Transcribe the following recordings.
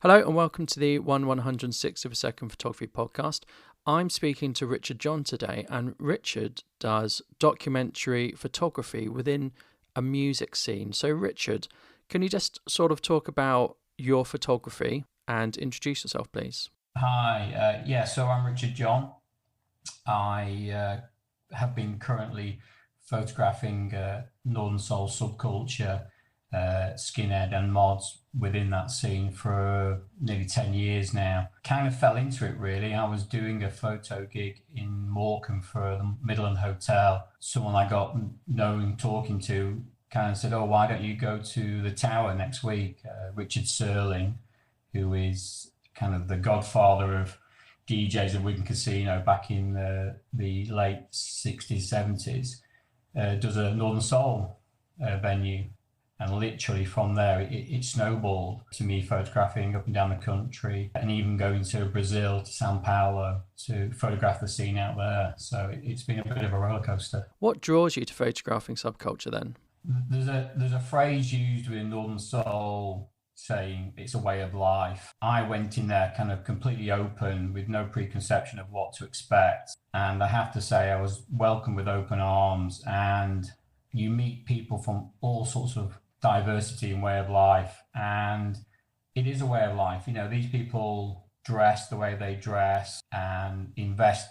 Hello and welcome to the 1/106 of a second photography podcast. I'm speaking to Richard Jon today, and Richard does documentary photography within a music scene. So Richard, can you just sort of talk about your photography and introduce yourself, please? Hi, so I'm Richard Jon. I have been currently photographing Northern Soul subculture, skinhead and mods within that scene for nearly 10 years now. Kind of fell into it really. I was doing a photo gig in Morecambe for the Midland Hotel. Someone I got known talking to kind of said, "Oh, why don't you go to the Tower next week?" Richard Serling, who is kind of the godfather of DJs at Wigan Casino back in the late 60s, 70s, does a Northern Soul venue. And literally from there, it snowballed to me photographing up and down the country and even going to Brazil, to Sao Paulo, to photograph the scene out there. So it's been a bit of a roller coaster. What draws you to photographing subculture then? There's a phrase used within Northern Soul saying it's a way of life. I went in there kind of completely open with no preconception of what to expect. And I have to say I was welcomed with open arms, and you meet people from all sorts of diversity and way of life. And it is a way of life. You know, these people dress the way they dress and invest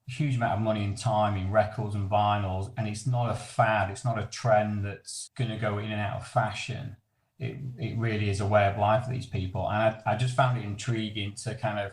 a huge amount of money and time in records and vinyls. And it's not a fad. It's not a trend that's going to go in and out of fashion. It really is a way of life for these people. And I just found it intriguing to kind of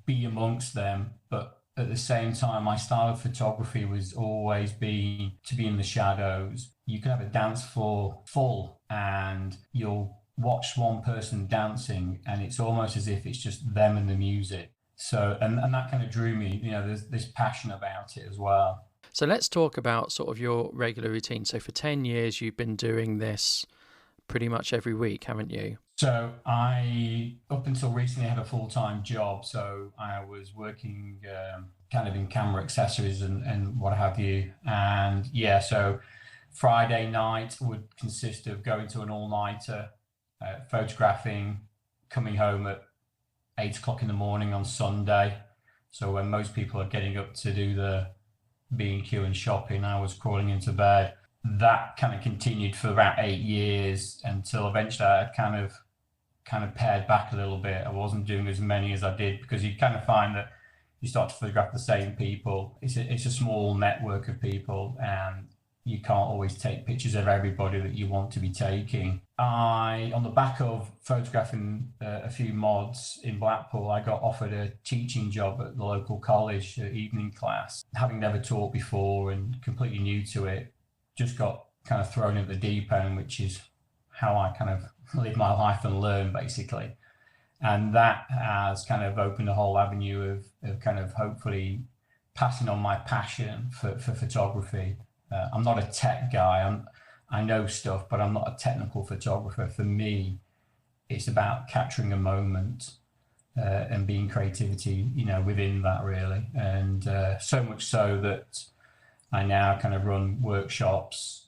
be amongst them. But at the same time, my style of photography was always to be in the shadows. You can have a dance floor full and you'll watch one person dancing and it's almost as if it's just them and the music. So, and that kind of drew me, you know, there's this passion about it as well. So let's talk about sort of your regular routine. So for 10 years, you've been doing this pretty much every week, haven't you? So up until recently, had a full-time job. So I was working kind of in camera accessories and what have you. And yeah, so Friday night would consist of going to an all-nighter, photographing, coming home at 8 o'clock in the morning on Sunday. So when most people are getting up to do the B&Q and shopping, I was crawling into bed. That kind of continued for about 8 years until eventually I kind of pared back a little bit. I wasn't doing as many as I did because you kind of find that you start to photograph the same people. It's a small network of people and you can't always take pictures of everybody that you want to be taking. On the back of photographing a few mods in Blackpool, I got offered a teaching job at the local college, evening class. Having never taught before and completely new to it, just got kind of thrown at the deep end, which is how I kind of live my life and learn, basically. And that has kind of opened a whole avenue of kind of hopefully passing on my passion for photography. I'm not a tech guy. I know stuff, but I'm not a technical photographer. For me, it's about capturing a moment and being creativity, you know, within that really. And so much so that I now kind of run workshops,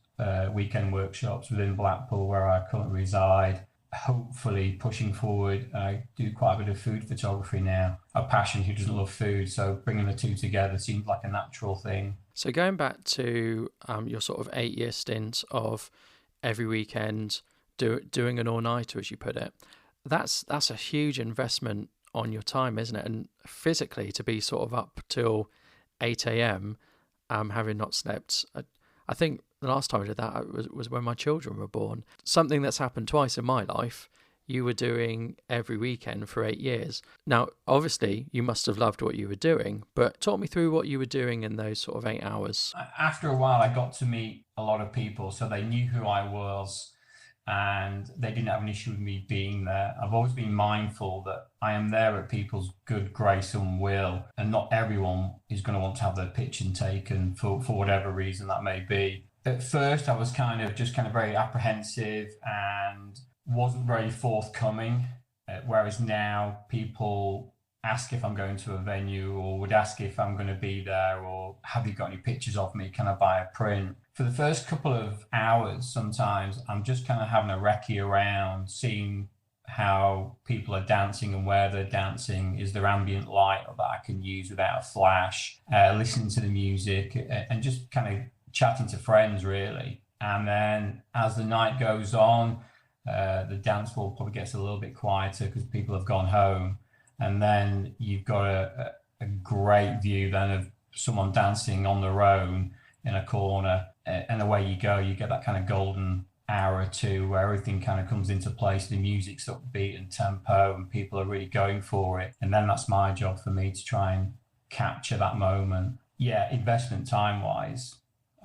weekend workshops within Blackpool where I currently reside, hopefully pushing forward. I do quite a bit of food photography now, a passion. Who doesn't love food? So bringing the two together seems like a natural thing. So going back to your sort of 8-year stint of every weekend doing an all-nighter, as you put it, that's a huge investment on your time, isn't it? And physically to be sort of up till 8 a.m., having not slept. I think the last time I did that was when my children were born. Something that's happened twice in my life, you were doing every weekend for 8 years. Now, obviously, you must have loved what you were doing, but talk me through what you were doing in those sort of 8 hours. After a while, I got to meet a lot of people, so they knew who I was and they didn't have an issue with me being there. I've always been mindful that I am there at people's good grace and will, and not everyone is going to want to have their picture taken for whatever reason that may be. At first, I was kind of very apprehensive and wasn't very forthcoming, whereas now people ask if I'm going to a venue or would ask if I'm going to be there or have you got any pictures of me? Can I buy a print? For the first couple of hours, sometimes I'm just kind of having a recce around, seeing how people are dancing and where they're dancing. Is there ambient light that I can use without a flash? Listening to the music and just kind of chatting to friends, really. And then as the night goes on, the dance floor probably gets a little bit quieter because people have gone home. And then you've got a great view then of someone dancing on their own in a corner. And away you go. You get that kind of golden hour or two where everything kind of comes into place. The music's upbeat and tempo and people are really going for it. And then that's my job for me to try and capture that moment. Yeah, investment time wise,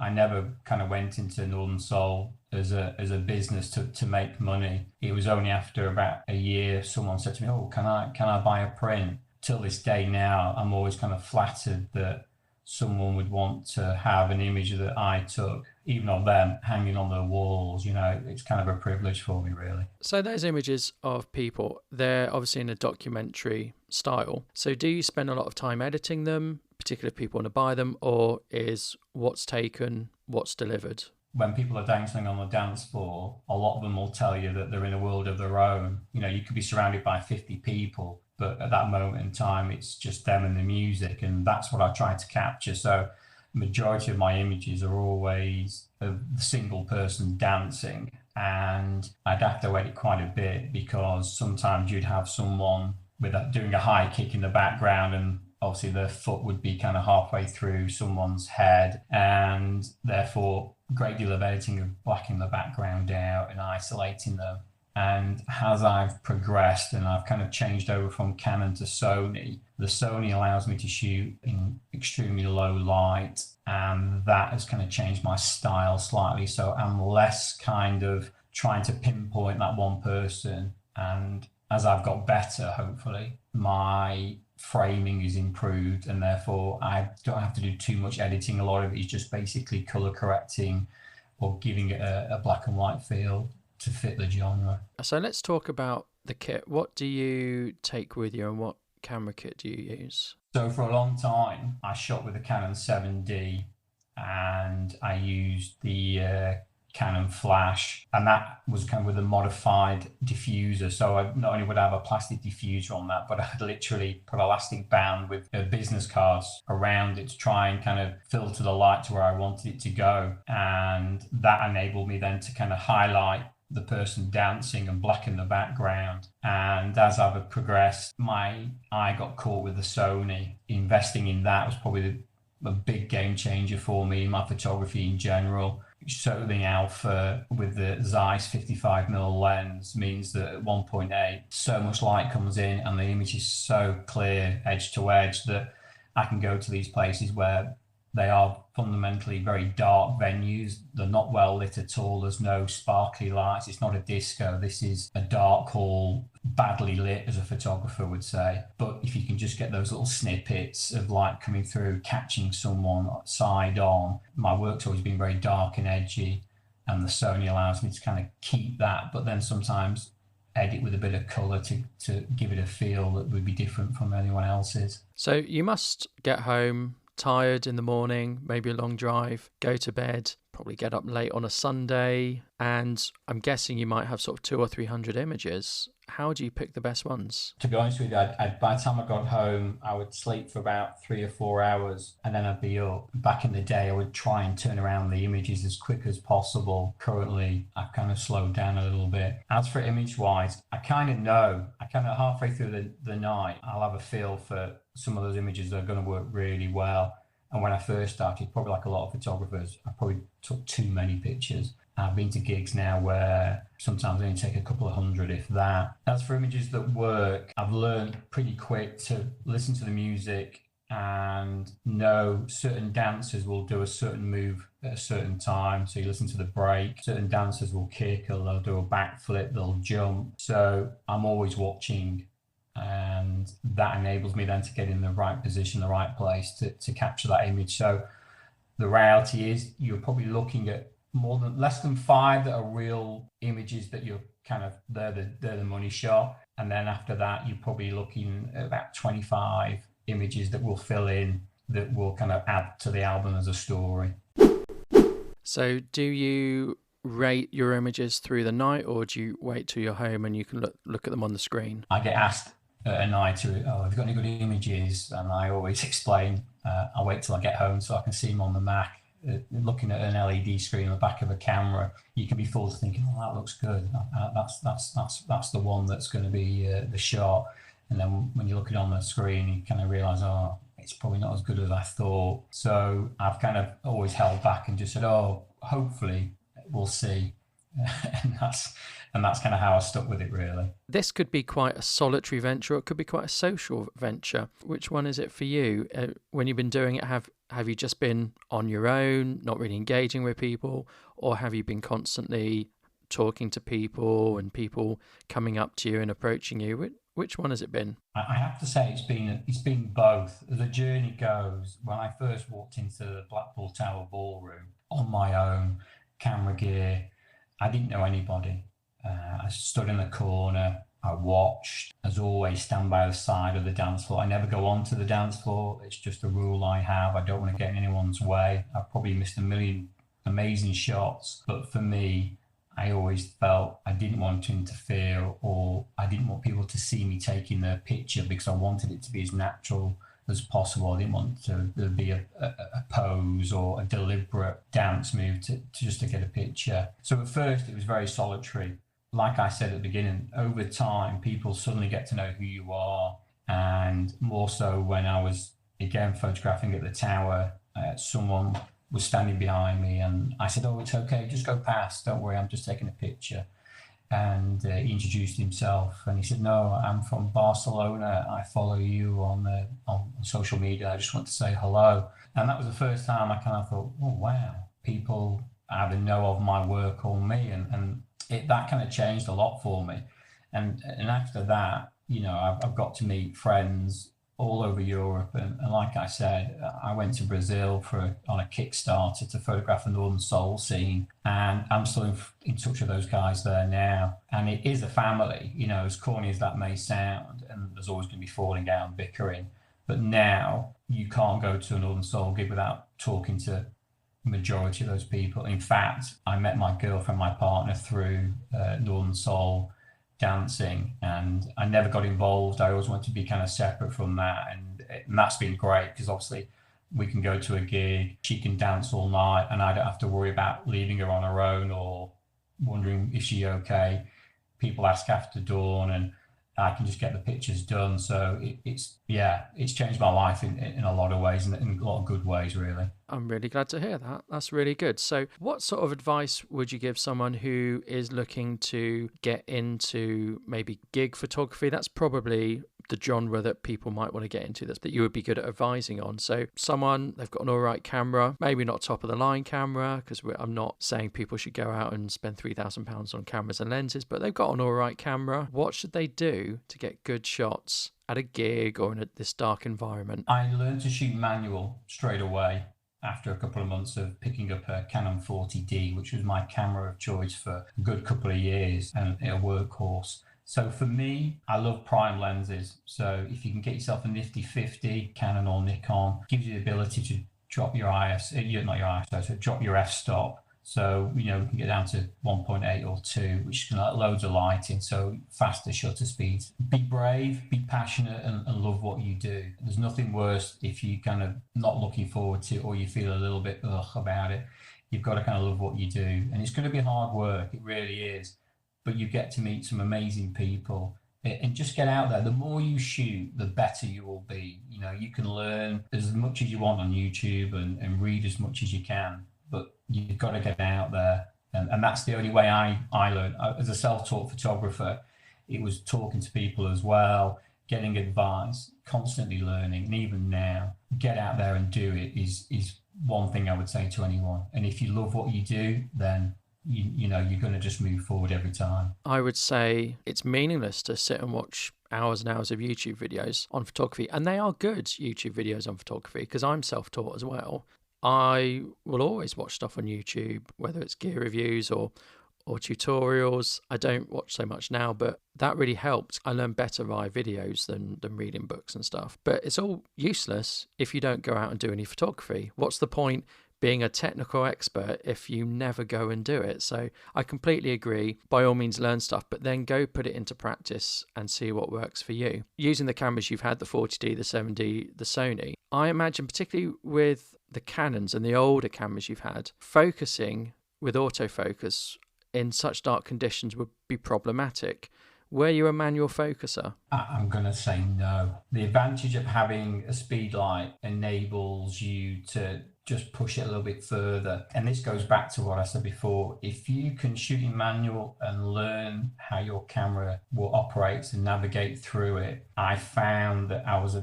I never kind of went into Northern Soul as a business to make money. It was only after about a year someone said to me, "Oh, can I buy a print?" Till this day now, I'm always kind of flattered that someone would want to have an image that I took, even of them hanging on their walls. It's kind of a privilege for me, really. So those images of people, they're obviously in a documentary style. So do you spend a lot of time editing them, particularly if people want to buy them, or is what's taken what's delivered? When people are dancing on the dance floor, a lot of them will tell you that they're in a world of their own. You could be surrounded by 50 people, but at that moment in time, it's just them and the music, and that's what I try to capture. So the majority of my images are always of the single person dancing, and I'd have to edit quite a bit because sometimes you'd have someone doing a high kick in the background, and obviously their foot would be kind of halfway through someone's head, and therefore great deal of editing of blacking the background out and isolating them. And as I've progressed and I've kind of changed over from Canon to Sony, the Sony allows me to shoot in extremely low light, and that has kind of changed my style slightly. So I'm less kind of trying to pinpoint that one person. And as I've got better, hopefully, my framing is improved, and therefore I don't have to do too much editing. A lot of it is just basically color correcting or giving it a black and white feel to fit the genre. So let's talk about the kit. What do you take with you and what camera kit do you use? So for a long time, I shot with a Canon 7D and I used the Canon flash, and that was kind of with a modified diffuser. So I not only would I have a plastic diffuser on that, but I had literally put elastic band with business cards around it to try and kind of filter the light to where I wanted it to go. And that enabled me then to kind of highlight the person dancing and blacken the background. And as I've progressed, my eye got caught with the Sony. Investing in that was probably a big game changer for me in my photography in general. Sony Alpha with the Zeiss 55mm lens means that at 1.8 so much light comes in and the image is so clear edge to edge that I can go to these places where they are fundamentally very dark venues. They're not well lit at all. There's no sparkly lights. It's not a disco. This is a dark hall, badly lit, as a photographer would say. But if you can just get those little snippets of light coming through, catching someone side on. My work's always been very dark and edgy, and the Sony allows me to kind of keep that, but then sometimes edit with a bit of color to give it a feel that would be different from anyone else's. So you must get home tired in the morning, maybe a long drive, go to bed, probably get up late on a Sunday, and I'm guessing you might have sort of 200 or 300 images. How do you pick the best ones? To be honest with you, by the time I got home, I would sleep for about 3 or 4 hours and then I'd be up. Back in the day, I would try and turn around the images as quick as possible. Currently, I've kind of slowed down a little bit. As for image-wise, I kind of halfway through the night, I'll have a feel for some of those images that are going to work really well. And when I first started, probably like a lot of photographers, I probably took too many pictures. I've been to gigs now where sometimes I only take a couple of hundred, if that. As for images that work, I've learned pretty quick to listen to the music and know certain dancers will do a certain move at a certain time. So you listen to the break, certain dancers will kick or they'll do a backflip, they'll jump. So I'm always watching, and that enables me then to get in the right position, the right place to capture that image. So the reality is you're probably looking at less than 5 that are real images that you're kind of, they're the money shot. And then after that, you're probably looking at about 25 images that will fill in, that will kind of add to the album as a story. So do you rate your images through the night, or do you wait till you're home and you can look at them on the screen? I get asked at night, have you got any good images? And I always explain, I wait till I get home so I can see them on the Mac. Looking at an LED screen on the back of a camera, you can be fooled thinking, oh, that looks good. That's the one that's going to be the shot. And then when you look at it on the screen, you kind of realize, oh, it's probably not as good as I thought. So I've kind of always held back and just said, oh, hopefully we'll see. and that's kind of how I stuck with it, really. This could be quite a solitary venture, or it could be quite a social venture. Which one is it for you? When you've been doing it, have you just been on your own, not really engaging with people, or have you been constantly talking to people and people coming up to you and approaching you? Which one has it been? I have to say it's been both. As the journey goes, when I first walked into the Blackpool Tower Ballroom on my own, camera gear, I didn't know anybody. I stood in the corner, I watched, as always, stand by the side of the dance floor. I never go onto the dance floor. It's just a rule I have. I don't want to get in anyone's way. I've probably missed a million amazing shots, but for me, I always felt I didn't want to interfere, or I didn't want people to see me taking their picture, because I wanted it to be as natural as possible. I didn't want there to be a pose or a deliberate dance move to just to get a picture. So at first it was very solitary. Like I said at the beginning, over time people suddenly get to know who you are, and more so when I was again photographing at the tower, someone was standing behind me and I said, oh, it's okay, just go past, don't worry, I'm just taking a picture. And he introduced himself and he said, no, I'm from Barcelona, I follow you on social media, I just want to say hello. And that was the first time I kind of thought, oh wow, people either know of my work or me, and that kind of changed a lot for me. And after that, you know, I've got to meet friends all over Europe, and like I said, I went to Brazil on a Kickstarter to photograph the Northern Soul scene, and I'm still in touch with those guys there now. And it is a family, you know, as corny as that may sound, and there's always going to be falling out and bickering, but now you can't go to a Northern Soul gig without talking to the majority of those people. In fact, I met my girlfriend, my partner, through Northern Soul dancing, and I never got involved. I always wanted to be kind of separate from that, and that's been great, because obviously we can go to a gig, she can dance all night, and I don't have to worry about leaving her on her own or wondering if she's okay. People ask after dawn, and I can just get the pictures done. So it's changed my life in a lot of ways, and in a lot of good ways, really. I'm really glad to hear that. That's really good. So what sort of advice would you give someone who is looking to get into maybe gig photography? That's probably the genre that people might want to get into, that you would be good at advising on. So someone, they've got an all right camera, maybe not top of the line camera, because I'm not saying people should go out and spend £3,000 on cameras and lenses, but they've got an all right camera. What should they do to get good shots at a gig or in this dark environment? I learned to shoot manual straight away after a couple of months of picking up a Canon 40D, which was my camera of choice for a good couple of years and a workhorse. So for me, I love prime lenses. So if you can get yourself a nifty 50, Canon or Nikon, gives you the ability to drop your drop your f-stop. So, you know, we can get down to 1.8 or 2, which can let loads of light in, so faster shutter speeds. Be brave, be passionate, and love what you do. There's nothing worse if you kind of not looking forward to it, or you feel a little bit about it. You've got to kind of love what you do. And it's going to be hard work, it really is. But you get to meet some amazing people. And just get out there. The more you shoot, the better you will be. You know, you can learn as much as you want on YouTube and read as much as you can. But you've got to get out there. And that's the only way I learned. As a self-taught photographer, it was talking to people as well, getting advice, constantly learning. And even now, get out there and do it is one thing I would say to anyone. And if you love what you do, then you know you're going to just move forward every time. I would say it's meaningless to sit and watch hours and hours of YouTube videos on photography. And they are good YouTube videos on photography, because I'm self-taught as well. I will always watch stuff on YouTube, whether it's gear reviews or tutorials. I don't watch so much now, but that really helped. I learn better via videos than reading books and stuff. But it's all useless if you don't go out and do any photography. What's the point being a technical expert if you never go and do it. So I completely agree. By all means, learn stuff, but then go put it into practice and see what works for you. Using the cameras you've had, the 40D, the 7D, the Sony, I imagine particularly with the Canons and the older cameras you've had, focusing with autofocus in such dark conditions would be problematic. Were you a manual focuser? I'm going to say no. The advantage of having a speed light enables you to just push it a little bit further. And this goes back to what I said before. If you can shoot in manual and learn how your camera will operate and navigate through it, I found that I was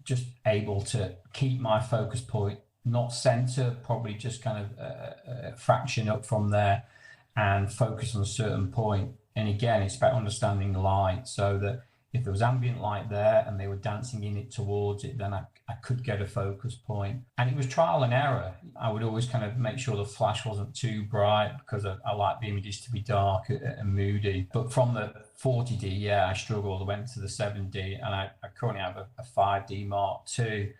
just able to keep my focus point, not center, probably just kind of a fraction up from there, and focus on a certain point. And again, it's about understanding the light, so that if there was ambient light there and they were dancing in it towards it, then I could get a focus point. And it was trial and error. I would always kind of make sure the flash wasn't too bright, because I like the images to be dark and moody. But from the 40D, yeah, I struggled. I went to the 7D, and I currently have a 5D Mark II,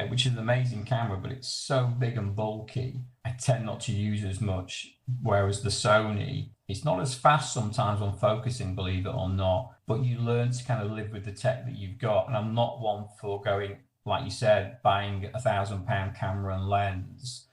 which is an amazing camera, but it's so big and bulky, I tend not to use as much. Whereas the Sony, it's not as fast sometimes on focusing, believe it or not, but you learn to kind of live with the tech that you've got. And I'm not one for going, like you said, buying £1,000 camera and lens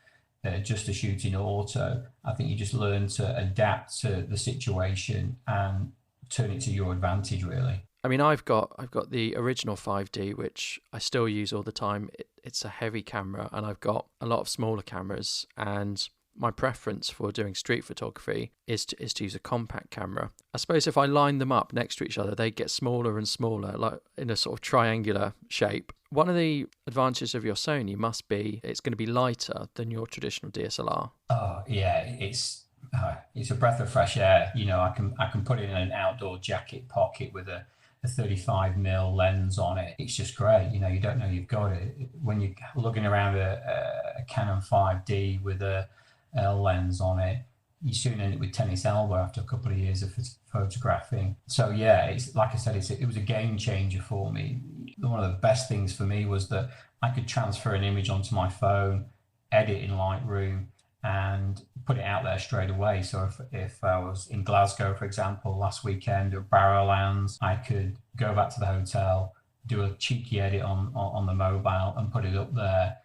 just to shoot in auto. I think you just learn to adapt to the situation and turn it to your advantage, really. I mean, I've got the original 5D, which I still use all the time. It's a heavy camera, and I've got a lot of smaller cameras, and my preference for doing street photography is to use a compact camera. I suppose if I line them up next to each other, they get smaller and smaller, like in a sort of triangular shape. One of the advantages of your Sony must be it's going to be lighter than your traditional DSLR. Oh yeah, it's a breath of fresh air. You know, I can put it in an outdoor jacket pocket with a 35mm lens on it. It's just great. You know, you don't know you've got it when you're looking around a Canon 5D with a lens on it. You soon end up with tennis elbow after a couple of years of photographing. So yeah, it's like I said, it was a game changer for me. One of the best things for me was that I could transfer an image onto my phone, edit in Lightroom, and put it out there straight away. So if I was in Glasgow, for example, last weekend at Barrowlands, I could go back to the hotel, do a cheeky edit on the mobile and put it up there.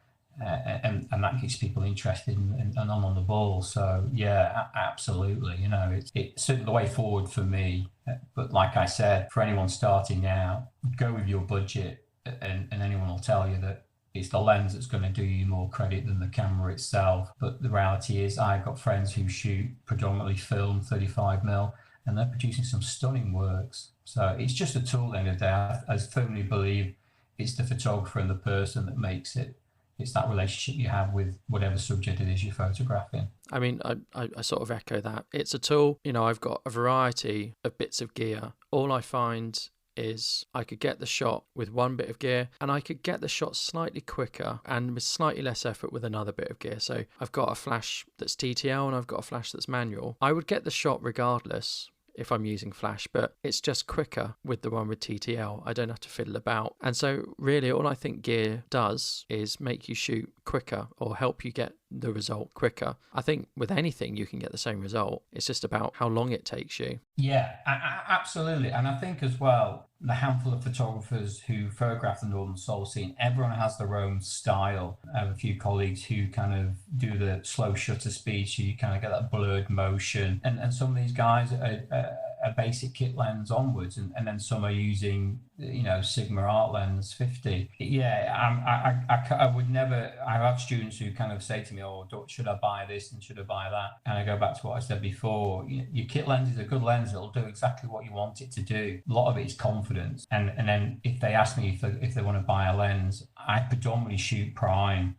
And that keeps people interested and on the ball. So yeah, absolutely. You know, it's certainly the way forward for me. But like I said, for anyone starting now, go with your budget, and anyone will tell you that it's the lens that's going to do you more credit than the camera itself. But the reality is, I've got friends who shoot predominantly film 35mm, and they're producing some stunning works. So it's just a tool at the end of the day. I firmly believe it's the photographer and the person that makes it. It's that relationship you have with whatever subject it is you're photographing. I mean, I sort of echo that. It's a tool. You know, I've got a variety of bits of gear. All I find is I could get the shot with one bit of gear, and I could get the shot slightly quicker and with slightly less effort with another bit of gear. So I've got a flash that's TTL and I've got a flash that's manual. I would get the shot regardless if I'm using flash, but it's just quicker with the one with TTL. I don't have to fiddle about. And so really all I think gear does is make you shoot quicker or help you get the result quicker. I think with anything you can get the same result. It's just about how long it takes you. Yeah, absolutely. And I think as well, the handful of photographers who photograph the Northern Soul scene, everyone has their own style. I have a few colleagues who kind of do the slow shutter speed, so you kind of get that blurred motion. And some of these guys are a basic kit lens onwards, and then some are using, you know, Sigma Art Lens 50. Yeah, I would never. I have students who kind of say to me, "Oh, should I buy this and should I buy that?" And I go back to what I said before. Your kit lens is a good lens; it'll do exactly what you want it to do. A lot of it is confidence. And then if they ask me if they want to buy a lens, I predominantly shoot prime.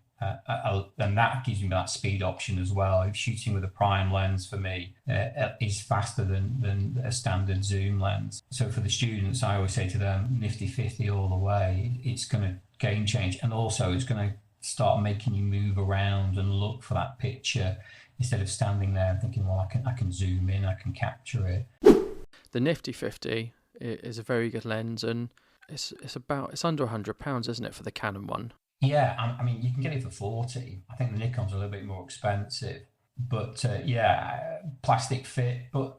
And that gives me that speed option as well. If shooting with a prime lens for me is faster than a standard zoom lens. So for the students, I always say to them, nifty 50 all the way. It's going to game change, and also it's going to start making you move around and look for that picture instead of standing there and thinking, well, I can zoom in, I can capture it. The nifty 50 is a very good lens, and it's under £100, isn't it, for the Canon one? Yeah, I mean, you can get it for 40. I think the Nikon's a little bit more expensive, but yeah, plastic fit, but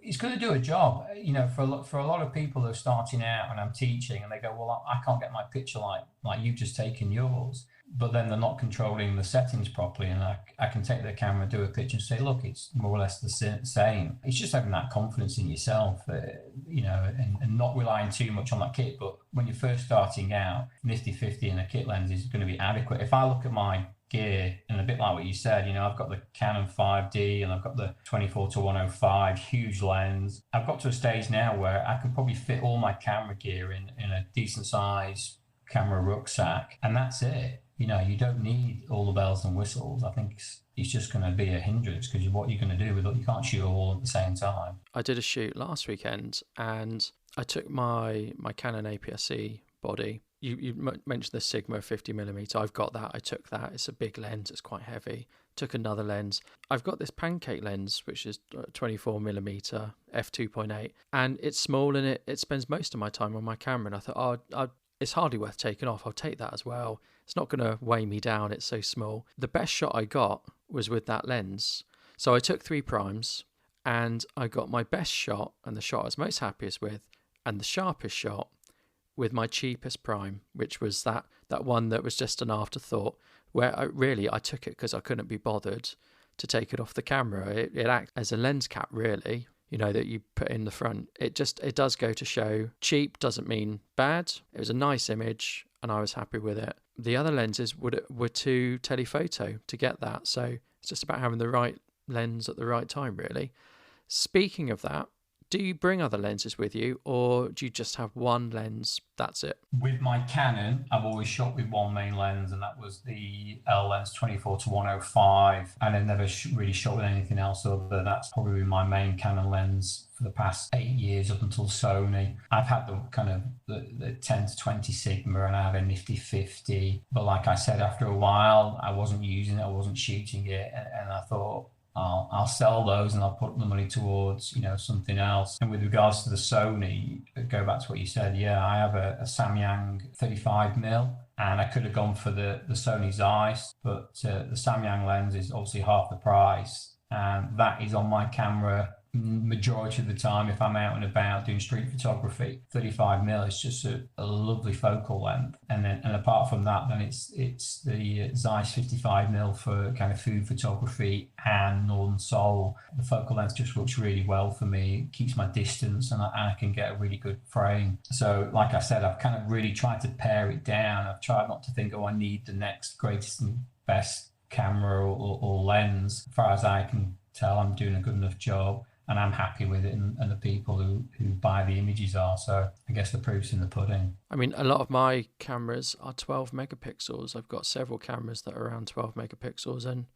it's going to do a job. You know, for a lot of people who are starting out, and I'm teaching, and they go, "Well, I can't get my picture like you've just taken yours." But then they're not controlling the settings properly, and I can take the camera, do a picture, and say, "Look, it's more or less the same." It's just having that confidence in yourself, you know, and not relying too much on that kit. But when you're first starting out, nifty 50 and a kit lens is going to be adequate. If I look at my gear, and a bit like what you said, you know, I've got the Canon 5D and I've got the 24 to 105 huge lens. I've got to a stage now where I can probably fit all my camera gear in a decent size camera rucksack, and that's it. You know, you don't need all the bells and whistles. I think it's just going to be a hindrance, because what you're going to do with it, you can't shoot all at the same time. I did a shoot last weekend and I took my Canon APS-C body. You mentioned the Sigma 50mm. I've got that. I took that. It's a big lens. It's quite heavy. Took another lens. I've got this pancake lens, which is 24mm f2.8, and it's small and it spends most of my time on my camera. And I thought, it's hardly worth taking off. I'll take that as well. It's not going to weigh me down. It's so small. The best shot I got was with that lens. So I took 3 primes and I got my best shot, and the shot I was most happiest with, and the sharpest shot with my cheapest prime, which was that one that was just an afterthought, where I took it because I couldn't be bothered to take it off the camera. It acts as a lens cap, really, you know, that you put in the front. It does go to show cheap doesn't mean bad. It was a nice image and I was happy with it. The other lenses were too telephoto to get that. So it's just about having the right lens at the right time, really. Speaking of that, do you bring other lenses with you, or do you just have one lens? That's it. With my Canon, I've always shot with one main lens, and that was the L lens 24 to 105. And I've never really shot with anything else other than that's probably my main Canon lens for the past 8 years up until Sony. I've had the kind of the 10 to 20 Sigma, and I had a nifty 50. But like I said, after a while, I wasn't using it, I wasn't shooting it, and I thought, I'll sell those and I'll put the money towards, you know, something else. And with regards to the Sony, go back to what you said, yeah, I have a Samyang 35mm, and I could have gone for the Sony Zeiss, but the Samyang lens is obviously half the price, and that is on my camera majority of the time if I'm out and about doing street photography. 35mm is just a lovely focal length, and apart from that, then it's the Zeiss 55mm for kind of food photography and Northern Soul. The focal length just works really well for me. It keeps my distance, and I can get a really good frame. So like I said, I've kind of really tried to pare it down. I've tried not to think, oh, I need the next greatest and best camera or lens. As far as I can tell, I'm doing a good enough job, and I'm happy with it, and the people who buy the images are. So I guess the proof's in the pudding. I mean, a lot of my cameras are 12 megapixels. I've got several cameras that are around 12 megapixels, and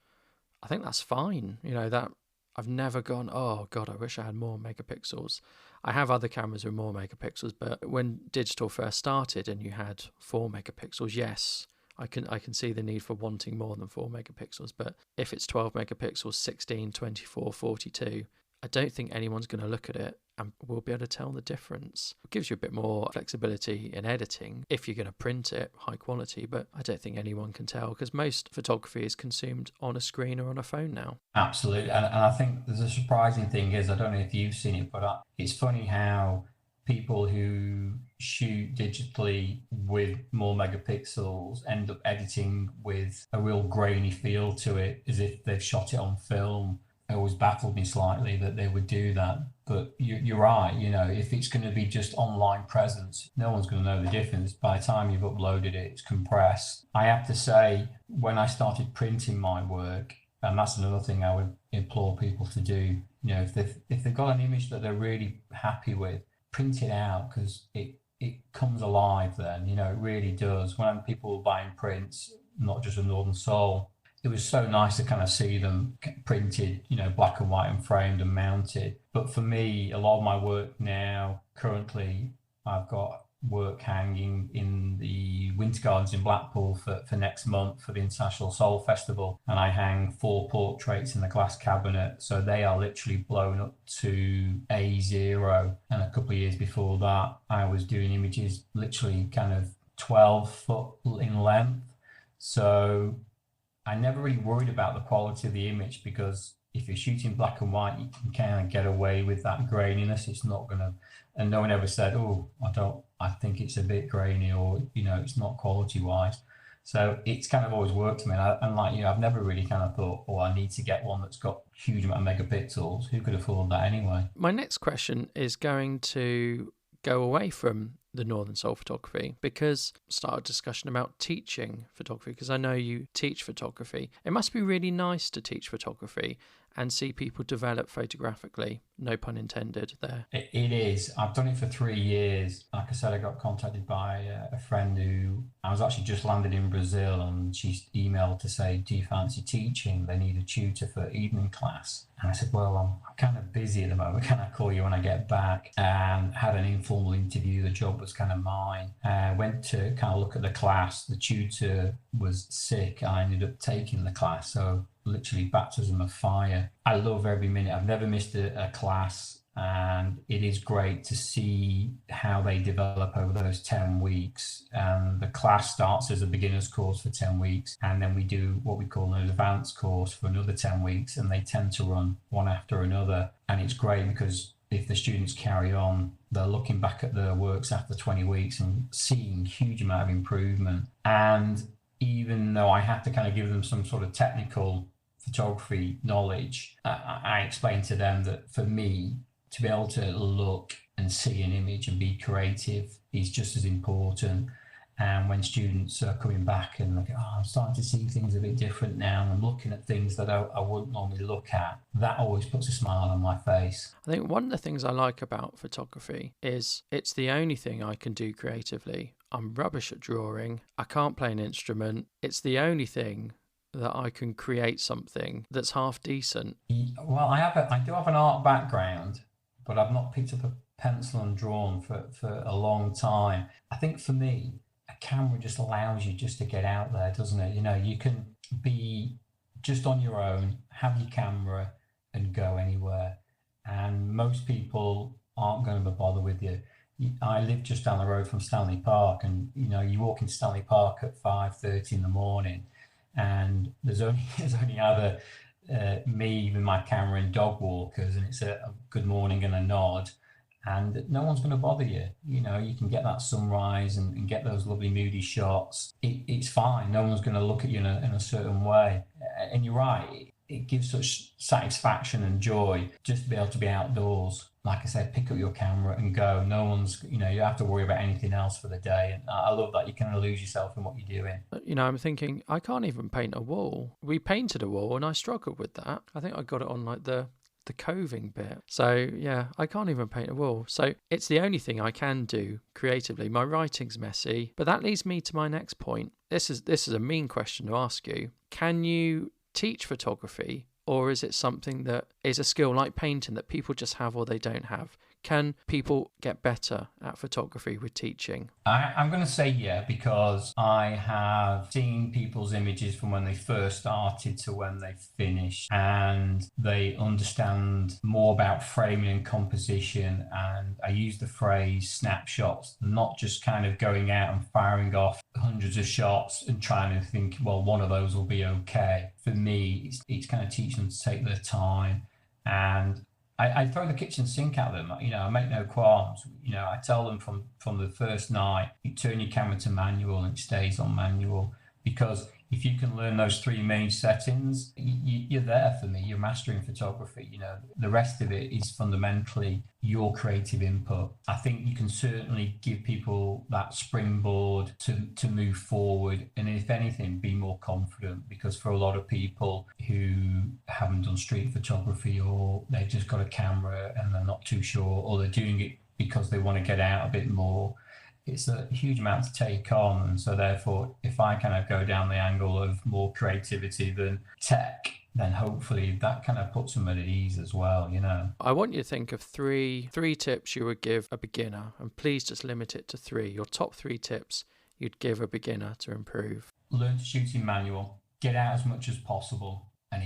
I think that's fine. You know, that I've never gone, oh God, I wish I had more megapixels. I have other cameras with more megapixels, but when digital first started and you had 4 megapixels, yes, I can see the need for wanting more than 4 megapixels. But if it's 12 megapixels, 16, 24, 42, I don't think anyone's going to look at it and will be able to tell the difference. It gives you a bit more flexibility in editing if you're going to print it high quality, but I don't think anyone can tell, because most photography is consumed on a screen or on a phone now. Absolutely. And I think there's a surprising thing is, I don't know if you've seen it, but it's funny how people who shoot digitally with more megapixels end up editing with a real grainy feel to it, as if they've shot it on film. It always baffled me slightly that they would do that. But you're right, you know, if it's going to be just online presence, no one's going to know the difference. By the time you've uploaded it, it's compressed. I have to say, when I started printing my work, and that's another thing I would implore people to do, you know, if they've got an image that they're really happy with, print it out, because it comes alive then, you know, it really does. When people were buying prints, not just a Northern Soul, it was so nice to kind of see them printed, you know, black and white and framed and mounted. But for me, a lot of my work now, currently, I've got work hanging in the Winter Gardens in Blackpool for next month for the International Soul Festival. And I hang 4 portraits in the glass cabinet. So they are literally blown up to A0. And a couple of years before that, I was doing images literally kind of 12 foot in length. So I never really worried about the quality of the image, because if you're shooting black and white, you can kind of get away with that graininess. It's not going to, and no one ever said, oh, I think it's a bit grainy, or, it's not quality wise. So it's kind of always worked for me. And like, I've never really kind of thought, oh, I need to get one that's got huge amount of megapixels. Who could afford that anyway? My next question is going to go away from the Northern Soul photography, because start a discussion about teaching photography, because I know you teach photography. It must be really nice to teach photography and see people develop photographically. No pun intended there. It is. I've done it for 3 years. Like I said, I got contacted by a friend who, I was actually just landed in Brazil, and she emailed to say, do you fancy teaching? They need a tutor for evening class. And I said, well, I'm kind of busy at the moment. Can I call you when I get back? And had an informal interview. The job was kind of mine. Went to kind of look at the class. The tutor was sick. I ended up taking the class. So literally baptism of fire. I love every minute. I've never missed a class, and it is great to see how they develop over those 10 weeks. And the class starts as a beginner's course for 10 weeks, and then we do what we call an advanced course for another 10 weeks, and they tend to run one after another. And it's great because if the students carry on, they're looking back at their works after 20 weeks and seeing huge amount of improvement. And even though I have to kind of give them some sort of technical photography knowledge, I explained to them that for me, to be able to look and see an image and be creative is just as important. And when students are coming back and like, oh, I'm starting to see things a bit different now, and I'm looking at things that I wouldn't normally look at, that always puts a smile on my face. I think one of the things I like about photography is it's the only thing I can do creatively. I'm rubbish at drawing. I can't play an instrument. It's the only thing that I can create something that's half decent. Well, I do have an art background, but I've not picked up a pencil and drawn for a long time. I think for me, a camera just allows you just to get out there, doesn't it? You can be just on your own, have your camera and go anywhere. And most people aren't going to bother with you. I live just down the road from Stanley Park, and you walk into Stanley Park at 5:30 in the morning, and there's only either me with my camera and dog walkers, and it's a good morning and a nod, and no one's going to bother you. You can get that sunrise and get those lovely moody shots. It's fine. No one's going to look at you in a certain way. And you're right, it gives such satisfaction and joy just to be able to be outdoors. Like I said, pick up your camera and go. No one's, you have to worry about anything else for the day. And I love that you kind of lose yourself in what you're doing. I'm thinking, I can't even paint a wall. We painted a wall and I struggled with that. I think I got it on like the coving bit. So yeah, I can't even paint a wall. So it's the only thing I can do creatively. My writing's messy, but that leads me to my next point. This is a mean question to ask you. Can you teach photography, or is it something that is a skill like painting that people just have or they don't have? Can people get better at photography with teaching? I'm going to say yeah, because I have seen people's images from when they first started to when they finished, and they understand more about framing and composition. And I use the phrase snapshots, not just kind of going out and firing off hundreds of shots and trying to think, well, one of those will be okay. For me, it's kind of teaching them to take their time. And I throw the kitchen sink at them. I make no qualms. I tell them from the first night, you turn your camera to manual and it stays on manual, because if you can learn those 3 main settings, you're there for me. You're mastering photography. The rest of it is fundamentally your creative input. I think you can certainly give people that springboard to move forward, and if anything, be more confident, because for a lot of people who haven't done street photography, or they've just got a camera and they're not too sure, or they're doing it because they want to get out a bit more, it's a huge amount to take on. And so therefore, if I kind of go down the angle of more creativity than tech, then hopefully that kind of puts them at ease as well, I want you to think of three tips you would give a beginner, and please just limit it to 3. Your top 3 tips you'd give a beginner to improve. Learn to shoot in manual, get out as much as possible, and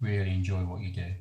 really enjoy what you do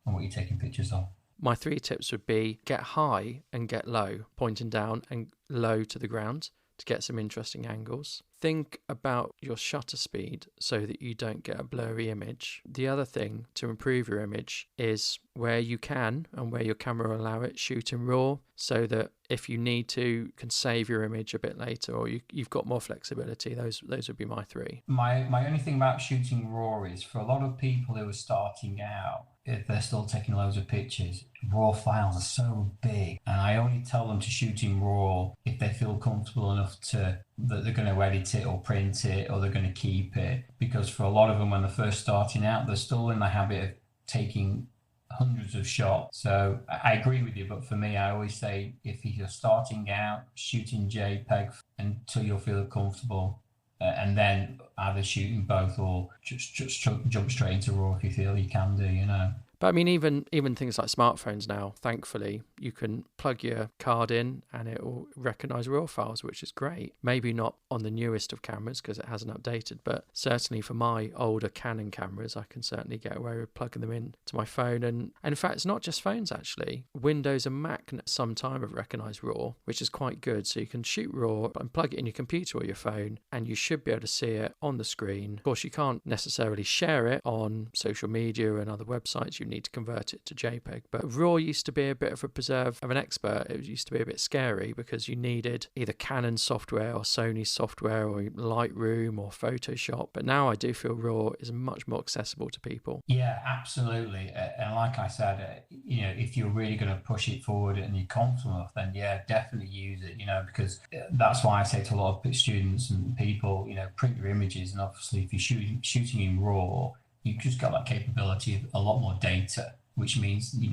and what you're taking pictures of. My 3 tips would be get high and get low, pointing down and low to the ground. to get some interesting angles. Think about your shutter speed so that you don't get a blurry image. The other thing to improve your image is where you can and where your camera will allow it, shoot in RAW, so that if you need to, you can save your image a bit later, or you've got more flexibility. Those would be my three. My only thing about shooting RAW is, for a lot of people who are starting out, if they're still taking loads of pictures, RAW files are so big, and I only tell them to shoot in RAW if they feel comfortable enough that they're going to edit it or print it, or they're going to keep it. Because for a lot of them, when they're first starting out, they're still in the habit of taking hundreds of shots. So I agree with you, but for me, I always say, if you're starting out, shooting JPEG until you'll feel comfortable, and then either shooting both or just jump straight into RAW if you feel you can do, you know. But I mean, even things like smartphones now, thankfully, you can plug your card in and it will recognize RAW files, which is great. Maybe not on the newest of cameras because it hasn't updated, but certainly for my older Canon cameras, I can certainly get away with plugging them in to my phone. And in fact, it's not just phones, actually. Windows and Mac sometime have recognized RAW, which is quite good. So you can shoot RAW and plug it in your computer or your phone, and you should be able to see it on the screen. Of course, you can't necessarily share it on social media and other websites. You need to convert it to JPEG. But RAW used to be a bit of a preserve of an expert. It used to be a bit scary because you needed either Canon software or Sony software or Lightroom or Photoshop. But now I do feel RAW is much more accessible to people. Yeah, absolutely. And like I said, if you're really going to push it forward and you're confident enough, then yeah, definitely use it, because that's why I say to a lot of students and people, print your images. And obviously if you're shooting in RAW, you've just got that capability of a lot more data, which means, you're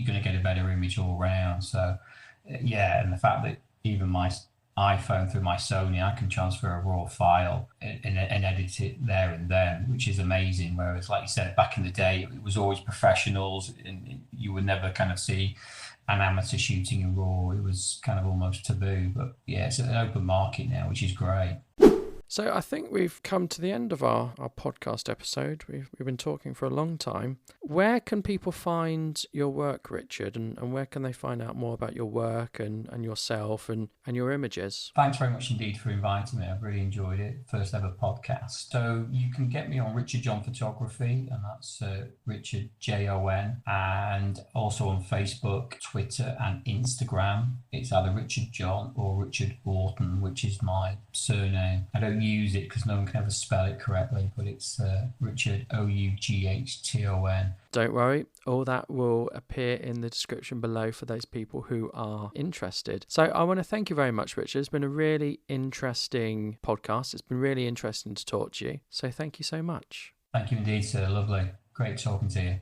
going to get a better image all around. So, yeah, and the fact that even my iPhone through my Sony, I can transfer a RAW file and edit it there and then, which is amazing. Whereas, like you said, back in the day, it was always professionals, and you would never kind of see an amateur shooting in RAW. It was kind of almost taboo. But yeah, it's an open market now, which is great. So I think we've come to the end of our podcast episode. We've been talking for a long time. Where can people find your work, Richard, and where can they find out more about your work and yourself and your images? Thanks very much indeed for inviting me. I've really enjoyed it. First ever podcast. So you can get me on Richard Jon Photography, and that's Richard Jon, and also on Facebook, Twitter and Instagram. It's either Richard Jon or Richard Orton, which is my surname. I don't use it because no one can ever spell it correctly, but it's Richard Oughton. Don't worry, all that will appear in the description below for those people who are interested. So I want to thank you very much, Richard. It's been a really interesting podcast. It's been really interesting to talk to you. So thank you so much. Thank you indeed, sir. Lovely. Great talking to you.